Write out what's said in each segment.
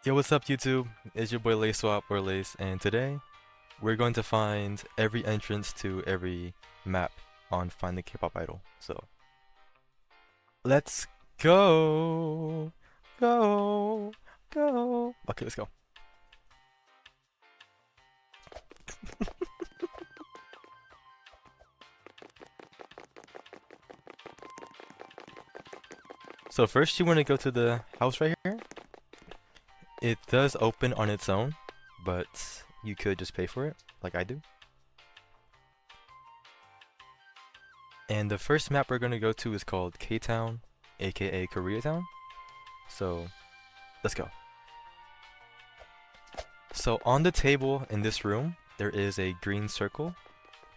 Yo, what's up, YouTube? It's your boy LaceSwap or Lace, and today we're going to find every entrance to every map on Find the K-pop Idol. So, let's go! Go! Go! Okay, let's go. So first you want to go to the house right here. It does open on its own, but you could just pay for it, like I do. And the first map we're going to go to is called K-Town, aka Koreatown. So, let's go. So on the table in this room, there is a green circle,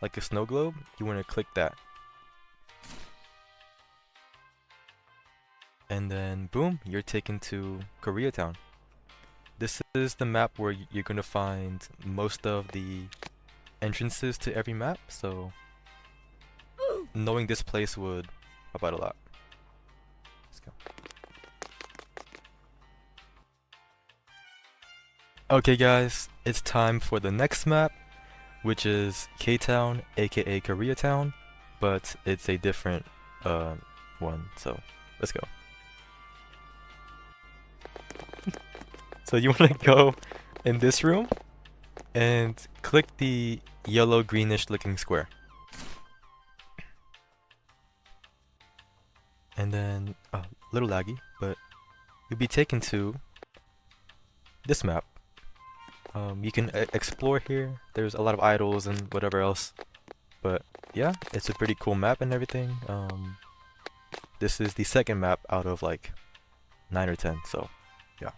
like a snow globe. You want to click that. And then boom, you're taken to Koreatown. This is the map where you're going to find most of the entrances to every map, so knowing this place would help out a lot. Let's go. Okay guys, it's time for the next map, which is K-Town, aka Koreatown, but it's a different one, so let's go. So you want to go in this room and click the yellow greenish looking square. And then, a little laggy, but you'll be taken to this map. You can explore here. There's a lot of idols and whatever else. But yeah, it's a pretty cool map and everything. This is the second map out of like 9 or 10, so yeah.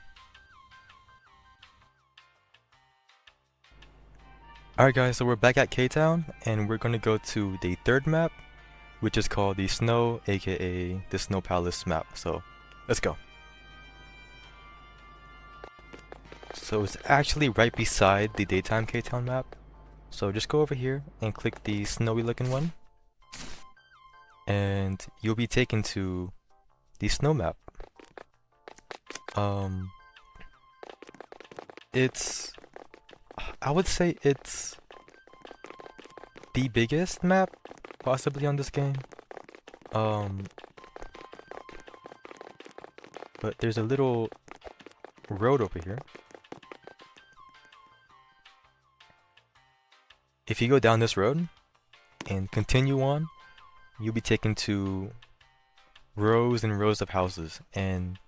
Alright guys, so we're back at K-Town, and we're gonna go to the third map, which is called the Snow, aka the Snow Palace map. So let's go. So it's actually right beside the daytime K-Town map. So just go over here and click the snowy looking one. And you'll be taken to the snow map. I would say it's the biggest map possibly on this game. But there's a little road over here. If you go down this road and continue on, you'll be taken to rows and rows of houses, and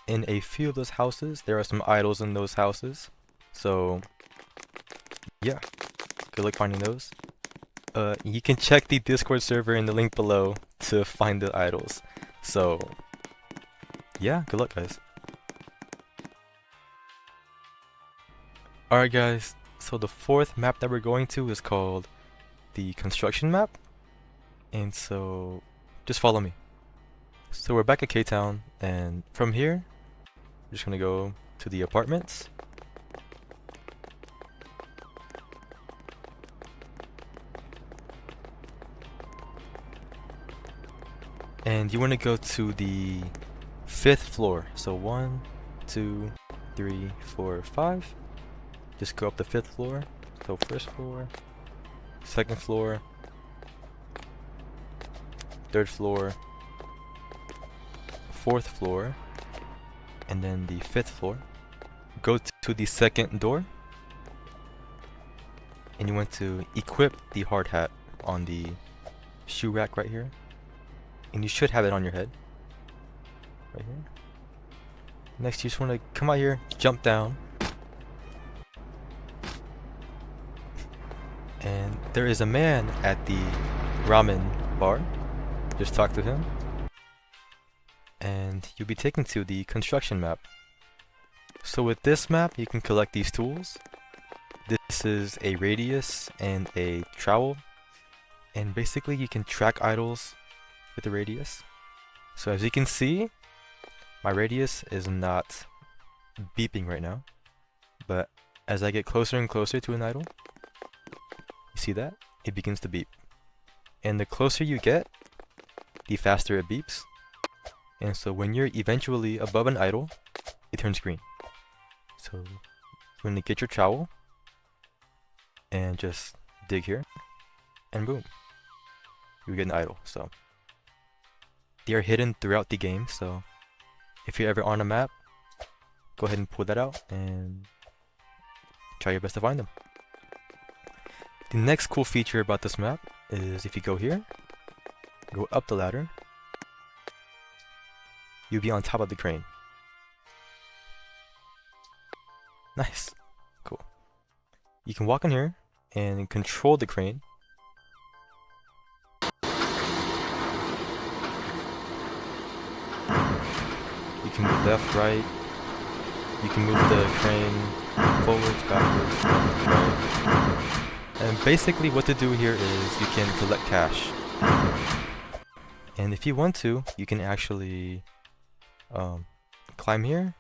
in a few of those houses there are some idols in those houses. So yeah, good luck finding those. You can check the Discord server in the link below to find the idols. So yeah, good luck guys. Alright guys, so the fourth map that we're going to is called the construction map. And so just follow me. So we're back at K-Town, and from here we're just gonna go to the apartments. And you want to go to the 5th floor. So 1, 2, 3, 4, 5. Just go up the 5th floor. So 1st floor, 2nd floor, 3rd floor, 4th floor, and then the 5th floor. Go to the 2nd door, and you want to equip the hard hat on the shoe rack right here. And you should have it on your head. Right here. Next, you just want to come out here, jump down. And there is a man at the ramen bar. Just talk to him. And you'll be taken to the construction map. So with this map, you can collect these tools. This is a radius and a trowel. And basically you can track idols with the radius. So as you can see, my radius is not beeping right now, but as I get closer and closer to an idol, you see that? It begins to beep. And the closer you get, the faster it beeps. And so when you're eventually above an idol, it turns green. So you're gonna get your trowel and just dig here, and boom, you get an idol. So they are hidden throughout the game, so if you're ever on a map, go ahead and pull that out and try your best to find them. The next cool feature about this map is if you go here, go up the ladder, you'll be on top of the crane. Nice. Cool. You can walk in here and control the crane. You can move left, right. You can move the crane forwards, backwards, right. And basically what to do here is you can collect cash. And if you want to, you can actually climb here,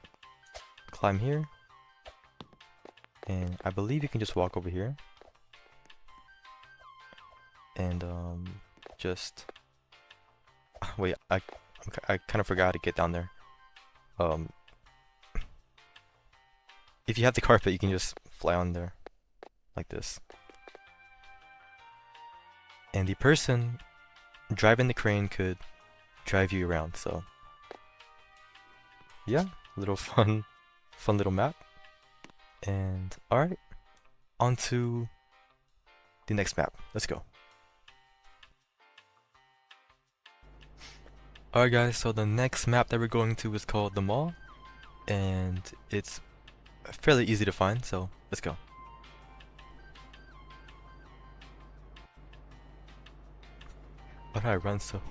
and I believe you can just walk over here. And just wait, I kind of forgot to get down there. If you have the carpet, you can just fly on there like this. And the person driving the crane could drive you around, so yeah, little fun little map. And alright, on to the next map. Let's go. Alright guys, so the next map that we're going to is called the mall, and it's fairly easy to find, so let's go. Why do I run so?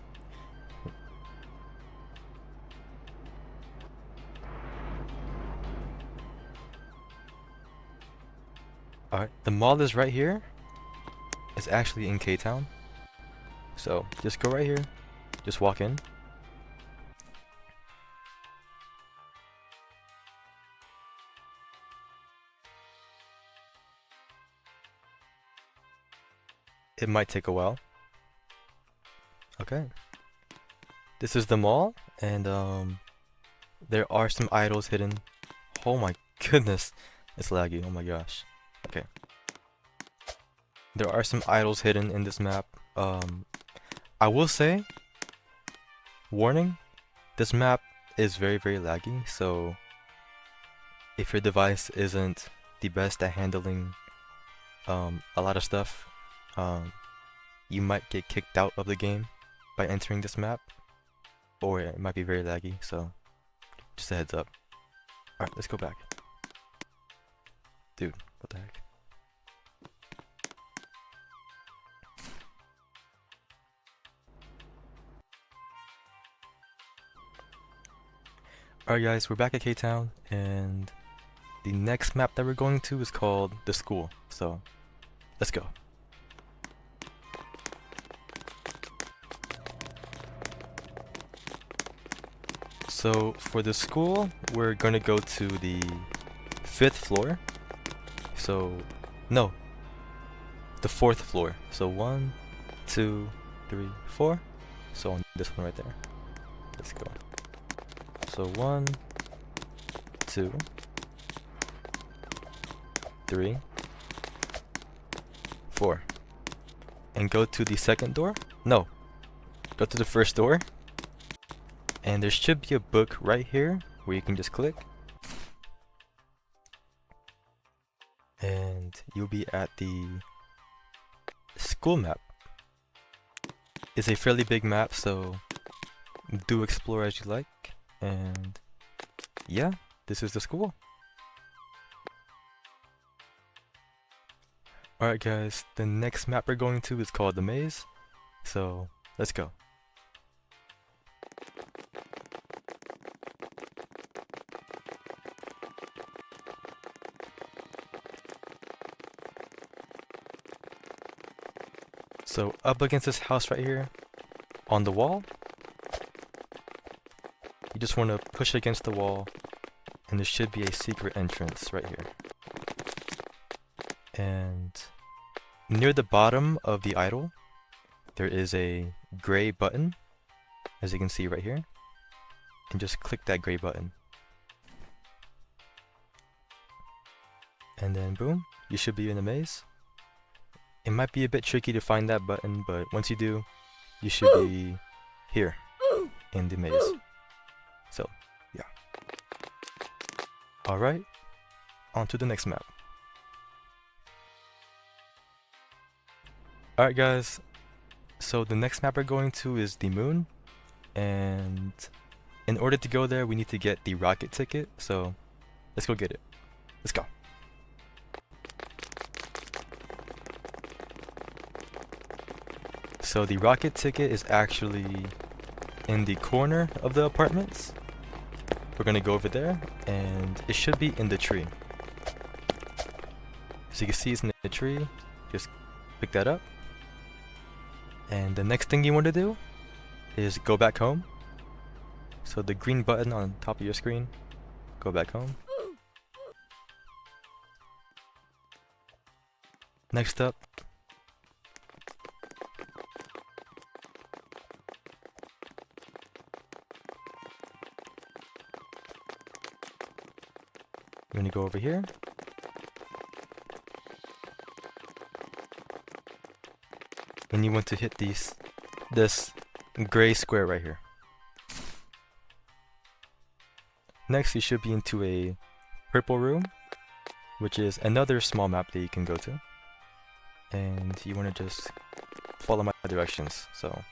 Alright, the mall is right here. It's actually in K-Town. So just go right here, just walk in. It might take a while. Okay. This is the mall, and there are some idols hidden. Oh my goodness, it's laggy. Oh my gosh. Okay. There are some idols hidden in this map. I will say, warning, this map is very laggy, so if your device isn't the best at handling a lot of stuff, you might get kicked out of the game by entering this map, or it might be very laggy, so just a heads up. Alright, let's go back. Dude, what the heck? Alright guys, we're back at K-Town, and the next map that we're going to is called the school, so let's go. So for the school, we're gonna go to the 5th floor. So, no, the 4th floor. So 1, 2, 3, 4. So on this one right there. Let's go. So 1, 2, 3, 4. And go to the second door? No. Go to the first door. And there should be a book right here where you can just click. And you'll be at the school map. It's a fairly big map, so do explore as you like. And yeah, this is the school. Alright guys, the next map we're going to is called the maze. So let's go. So up against this house right here, on the wall, you just want to push against the wall, and there should be a secret entrance right here. And near the bottom of the idol, there is a gray button, as you can see right here, and just click that gray button. And then boom, you should be in the maze. It might be a bit tricky to find that button, but once you do, you should be here in the maze. So, yeah. Alright, on to the next map. Alright guys, so the next map we're going to is the moon, and in order to go there we need to get the rocket ticket, so let's go get it. Let's go. So the rocket ticket is actually in the corner of the apartments. We're gonna go over there, and it should be in the tree. So you can see it's in the tree. Just pick that up. And the next thing you want to do is go back home. So the green button on top of your screen, go back home. Next up, you're gonna go over here. And you want to hit this gray square right here. Next, you should be into a purple room, which is another small map that you can go to. And you want to just follow my directions, so.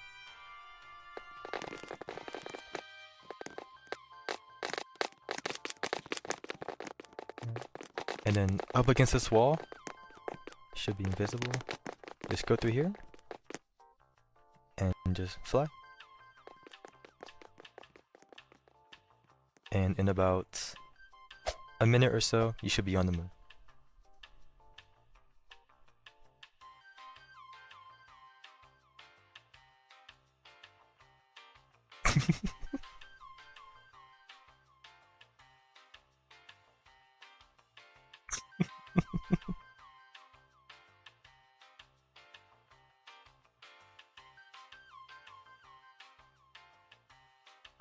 And then up against this wall, should be invisible. Just go through here. And just fly. And in about a minute or so, you should be on the moon.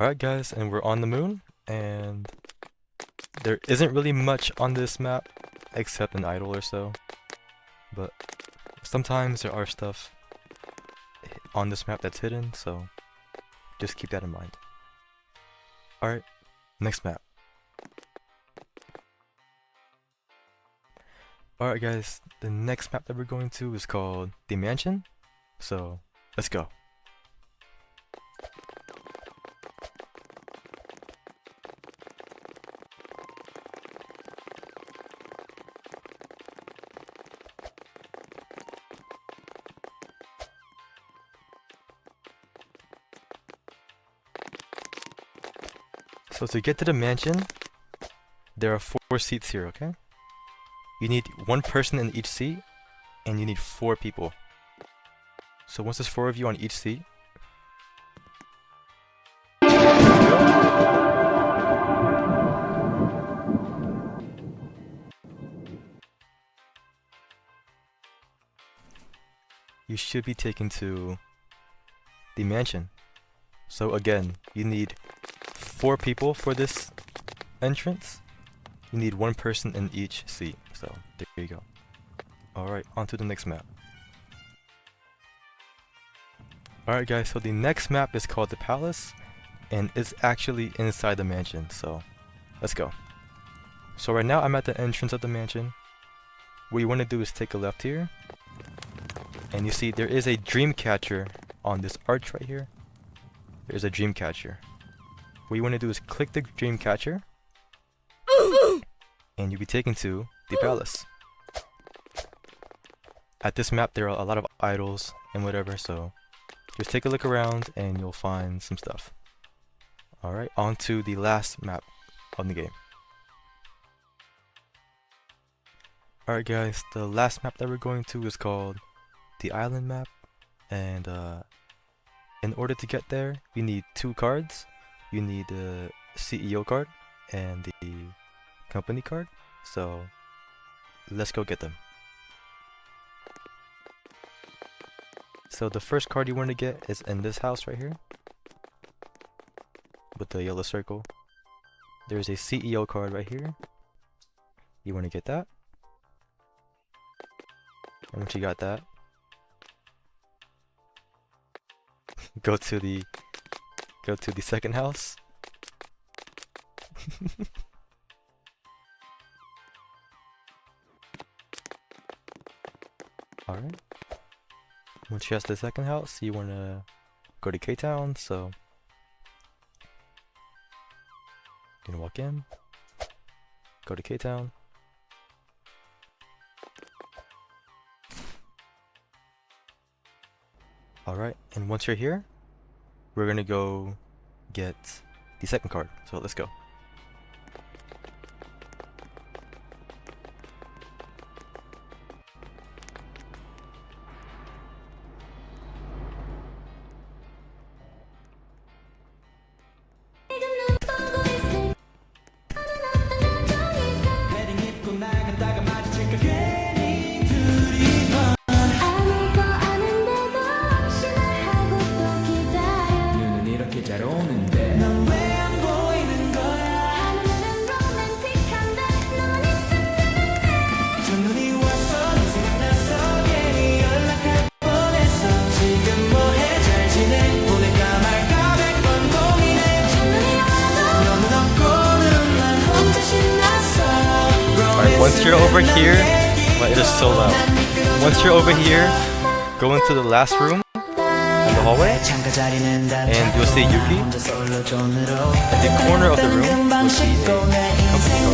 Alright guys, and we're on the moon, and there isn't really much on this map except an idol or so, but sometimes there are stuff on this map that's hidden, so just keep that in mind. Alright, next map. Alright guys, the next map that we're going to is called the mansion, so let's go. So to get to the mansion, there are 4 seats here, okay? You need 1 person in each seat, and you need 4 people. So once there's 4 of you on each seat, you should be taken to the mansion. So again, you need 4 people for this entrance. You need 1 person in each seat. So there you go. Alright, on to the next map. Alright guys, so the next map is called the palace, and it's actually inside the mansion, so let's go. So right now I'm at the entrance of the mansion. What you want to do is take a left here, and you see there is a dream catcher on this arch right here. There's a dream catcher. What you want to do is click the dream catcher, and you'll be taken to the palace. At this map there are a lot of idols and whatever, so just take a look around and you'll find some stuff. Alright, on to the last map of the game. Alright guys, the last map that we're going to is called the island map, and in order to get there you need 2 cards. You need the CEO card and the company card, so let's go get them. So the first card you want to get is in this house right here with the yellow circle. There's a CEO card right here. You want to get that. And once you got that, go to the second house. Alright. Once you have the second house, you wanna go to K-Town, so you're gonna walk in, go to K-Town. Alright, and once you're here, we're gonna go get the second card. So let's go. Once you're over here, well, it is so loud. Once you're over here, go into the last room in the hallway, and you'll see Yuki. At the corner of the room, you'll see a company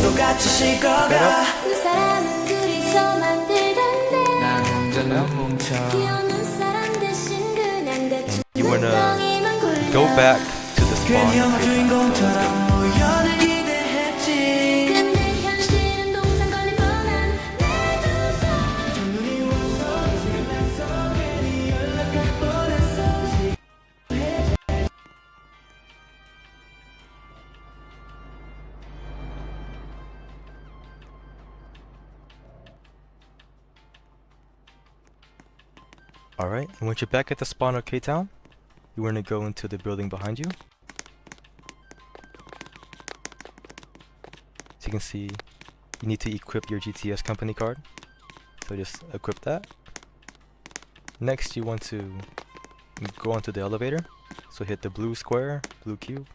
card. And you wanna go back to the spawn. Alright, and once you're back at the spawn of K-Town, you want to go into the building behind you. So you can see, you need to equip your GTS company card. So just equip that. Next, you want to go onto the elevator. So hit the blue square, blue cube,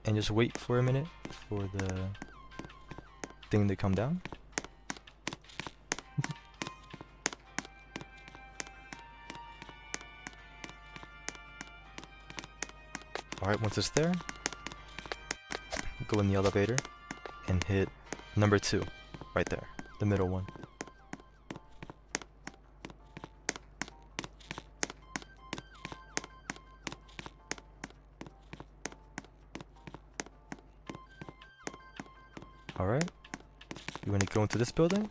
and just wait for a minute for the thing to come down. Alright, once it's there, go in the elevator and hit number 2, right there, the middle one. Alright, you want to go into this building,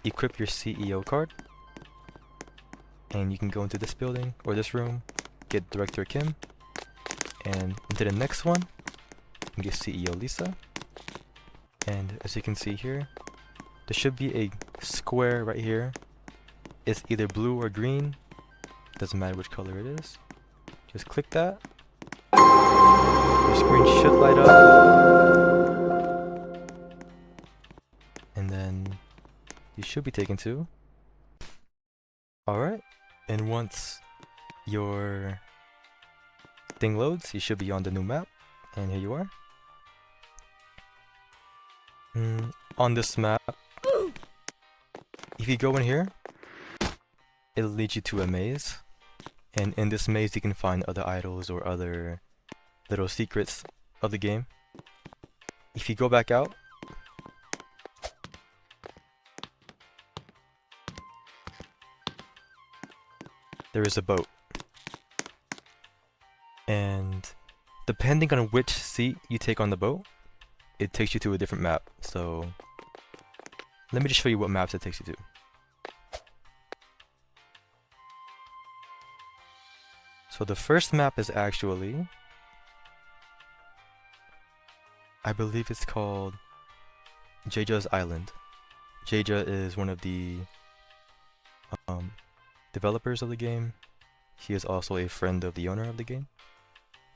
equip your CEO card, and you can go into this building, or this room, get Director Kim, and into the next one, you get CEO Lisa. And as you can see here, there should be a square right here. It's either blue or green, doesn't matter which color it is. Just click that. Your screen should light up. And then you should be taken to. Alright, and once your thing loads, you should be on the new map, and here you are. On this map, if you go in here, it'll lead you to a maze, and in this maze you can find other idols or other little secrets of the game. If you go back out, there is a boat. And depending on which seat you take on the boat, it takes you to a different map. So let me just show you what maps it takes you to. So the first map is actually, I believe it's called Jeja's Island. Jeja is one of the developers of the game. He is also a friend of the owner of the game.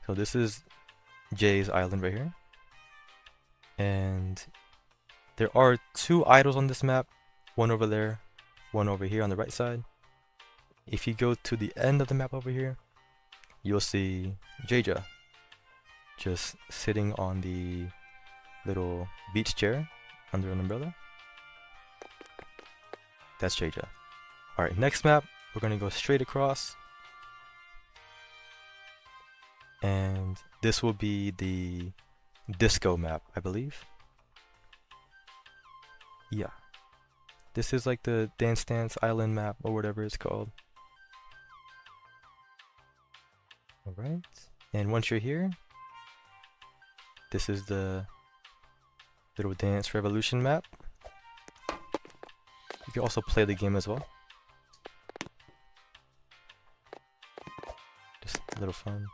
So this is Jay's island right here. And there are 2 idols on this map, one over there one over here on the right side. If you go to the end of the map over here, you'll see Jaja just sitting on the little beach chair under an umbrella. That's Jaja. Alright, next map, we're gonna go straight across. And this will be the disco map, I believe. Yeah. This is like the Dance Dance Island map or whatever it's called. Alright. And once you're here, this is the little Dance Revolution map. You can also play the game as well. Just a little fun.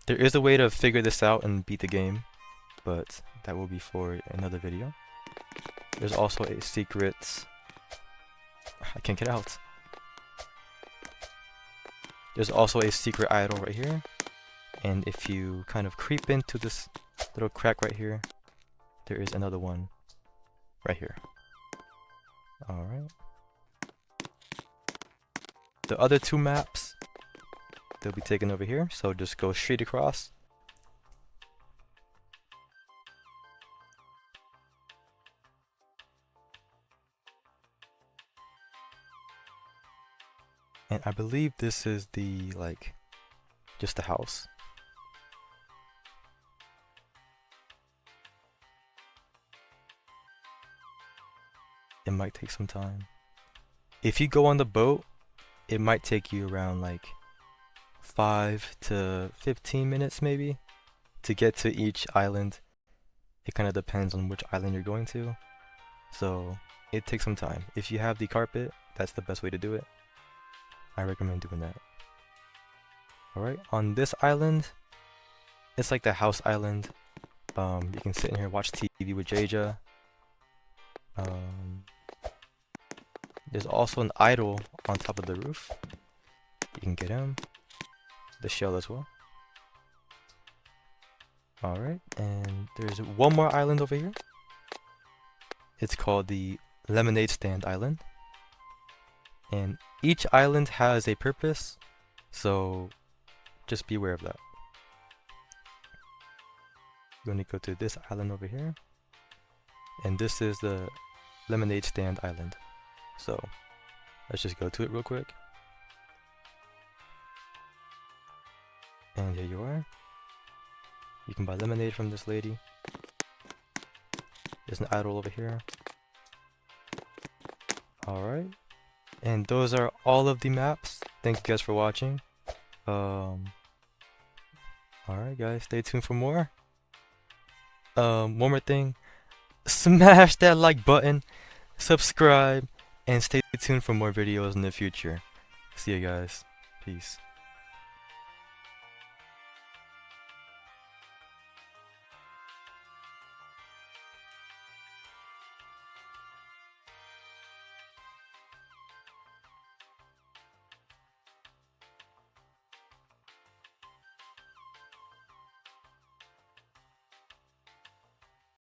There is a way to figure this out and beat the game, but that will be for another video. There's also a secret... I can't get out. There's also a secret idol right here. And if you kind of creep into this little crack right here, there is another one right here. Alright. The other two maps, they'll be taken over here, so just go straight across. And I believe this is the, like, just the house. It might take some time. If you go on the boat, it might take you around like 5 to 15 minutes maybe to get to each island. It kind of depends on which island you're going to. So it takes some time. If you have the carpet, that's the best way to do it. I recommend doing that. Alright, on this island, it's like the house island. You can sit in here, watch TV with Jaja. There's also an idol on top of the roof. You can get him. The shell as well. Alright, and there's one more island over here. It's called the Lemonade Stand Island. And each island has a purpose, so just be aware of that. You're going to go to this island over here. And this is the Lemonade Stand Island. So let's just go to it real quick. And here you are. You can buy lemonade from this lady. There's an idol over here. Alright. And those are all of the maps. Thank you guys for watching. Alright guys, stay tuned for more. One more thing. Smash that like button, subscribe, and stay tuned for more videos in the future. See you guys. Peace.